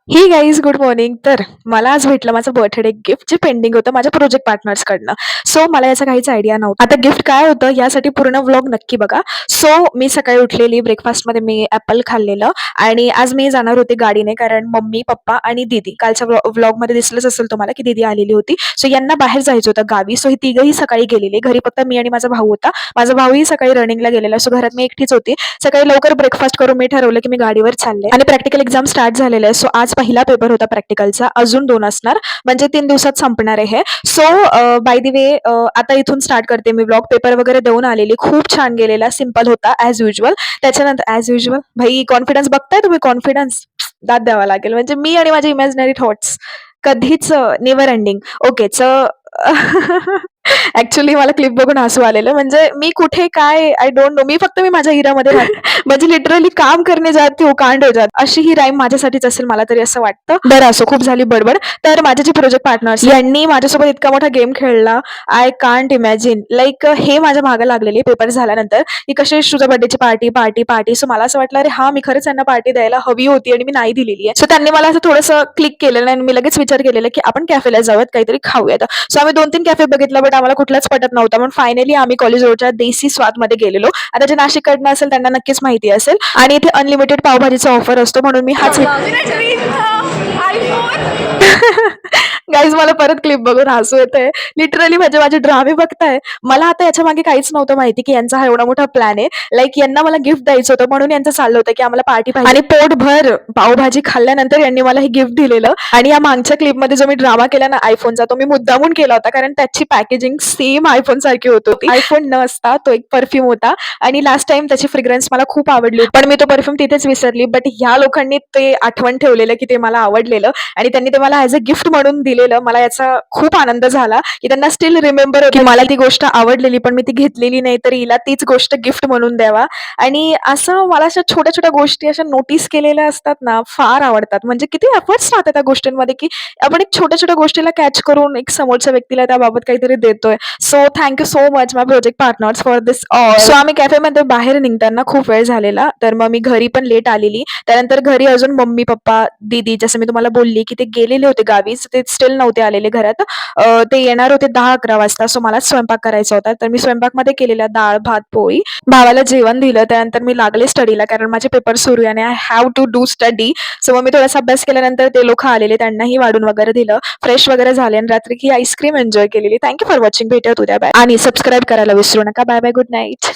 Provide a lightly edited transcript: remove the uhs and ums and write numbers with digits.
हे guys good morning. तर मला आज भेटलं माझं बर्थडे गिफ्ट जे पेंडिंग होतं माझ्या प्रोजेक्ट पार्टनर्सकडनं. सो मला याचा काहीच आयडिया नव्हता. आता गिफ्ट काय होतं यासाठी पूर्ण व्लॉग नक्की बघा. सो मी सकाळी उठलेली, ब्रेकफास्टमध्ये मी ॲपल खाल्लेलं आणि आज मी जाणार होते गाडीने कारण मम्मी, पप्पा आणि दीदी कालच्या व्लॉगमध्ये दिसलंच असेल तुम्हाला की दीदी आलेली होती. सो यांना बाहेर जायचं होतं गावी. सो ही तिघंही सकाळी गेलेली. घरी फक्त मी आणि माझा भाऊ होता. माझा भाऊही सकाळी रनिंगला गेलेला. सो घरात मी एकटीच होती. सकाळी लवकर ब्रेकफास्ट करून मी ठरवलं की मी गाडीवर चालले आणि प्रॅक्टिकल एक्झाम स्टार्ट झालेलं आहे. सो आज पहिला पेपर होता प्रॅक्टिकलचा. अजून 2 असणार. म्हणजे 3 दिवसात संपणार आहे हे. सो बाय द वे आता इथून स्टार्ट करते मी व्लॉग. पेपर वगैरे देऊन आलेली. खूप छान गेलेला. सिंपल होता ॲज युजुअल. त्याच्यानंतर ॲज युजुअल भाई कॉन्फिडन्स बघताय तुम्ही कॉन्फिडन्स? दाद द्यावा लागेल. म्हणजे मी आणि माझे इमॅजिनरी थॉट्स कधीच नेव्हर एंडिंग. ओके ॲक्चुअली मला क्लिप बघून हसू आलेलं. म्हणजे मी कुठे काय आय डोंट नो. मी माझ्या हिरामध्ये राहते. म्हणजे लिटरली काम करने जाती हूँ, कांड हो जाता. अशी ही राईम माझ्यासाठीच असेल मला तरी असं वाटतं. बरं असो, खूप झाली बडबड. तर माझे जे प्रोजेक्ट पार्टनर्स यांनी माझ्यासोबत इतका मोठा गेम खेळला. I can't imagine. Like hey माझ्या मागे लागलेले पेपर झाल्यानंतर, की "कशी तुझ्या बर्थडेची पार्टी, पार्टी, पार्टी." सो मला असं वाटलं, अरे हां, मी खरंच त्यांना पार्टी द्यायला हवी होती आणि मी नाही दिलेली आहे. सो त्यांनी मला असं थोडंसं क्लिक केलेलं आणि मी लगेच विचार केलेला, की आपण कॅफेला जाऊयात, काहीतरी खाऊयात. सो आम्ही 2-3 कॅफे बघितला, बट आम्हाला कुठलाच पटत नव्हता. पण फायनली आम्ही कॉलेज रोडच्या देसी स्वादमध्ये गेलेलो. आता जे नाशिककडनं असेल त्यांना नक्कीच माहिती असेल आणि इथे अनलिमिटेड पावभाजीचा ऑफर असतो म्हणून मी हाच गाईज मला परत क्लिप बघून हसू येतंय. लिटरली म्हणजे माझे ड्रामे बघताय. मला आता याच्यामागे काहीच नव्हतं माहिती, की यांचा हा एवढा मोठा प्लॅन आहे. लाइक यांना मला गिफ्ट द्यायचं होतं म्हणून यांचं चाललं होतं, की आम्हाला पार्टी पाहिजे आणि पोटभर पावभाजी खाल्ल्यानंतर यांनी मला हे गिफ्ट दिलेलं आणि या मागच्या क्लिपमध्ये जो मी ड्रामा केला ना iPhoneचा, तो मी मुद्दामून केला होता कारण त्याची पॅकेजिंग सेम iPhoneसारखी होत होती. iPhone न असता तो एक परफ्यूम होता आणि लास्ट टाईम त्याची फ्रेग्रन्स मला खूप आवडली होती. पण मी तो परफ्यूम तिथेच विसरली. बट ह्या लोकांनी ते आठवण ठेवलेलं, की ते मला आवडलेलं आणि त्यांनी ते मला ॲज अ गिफ्ट म्हणून दिलेलं. मला याचा खूप आनंद झाला, की त्यांना स्टिल रिमेंबर होतं, की मला ती गोष्ट आवडलेली पण मी ती घेतलेली नाही, तर हिला तीच गोष्ट गिफ्ट म्हणून द्यावा. आणि असं मला अशा छोट्या-छोट्या गोष्टी अशा नोटीस केलेल्या असतात ना, फार आवडतात. म्हणजे किती एफर्ट्स राहतात त्या गोष्टींमध्ये, की आपण एक छोट्या-छोट्या गोष्टीला कॅच करून एक समोरच्या व्यक्तीला त्याबाबत काहीतरी देतोय. So thank you so much my project partners for this all. So आम्ही कॅफेमध्ये बाहेर निघताना खूप वेळ झालेला, तर मग मी घरी पण लेट आलेली. त्यानंतर घरी अजून मम्मी, पप्पा, दीदी जसं मी तुम्हाला बोलली, की ते गेलेले होते गावी. ते स्टिल नव्हते आलेले घरात. ते येणार होते 10-11 वाजता. सो मलाच स्वयंपाक करायचा होता. तर मी स्वयंपाकमध्ये केलेला डाळ, भात, पोळी. भावाला जेवण दिलं. त्यानंतर मी लागले स्टडीला कारण माझे पेपर सुरू आहे आणि I have to do study. So मग मी थोडासा अभ्यास केल्यानंतर ते लोकं आलेले. त्यांनाही वाढून वगैरे दिलं. फ्रेश वगैरे झाले आणि रात्री ही आईस्क्रीम एन्जॉय केलेली. Thank you for watching. भेटूयात उद्या. बाय आणि सबस्क्राईब करायला विसरू नका. Bye bye. Good night.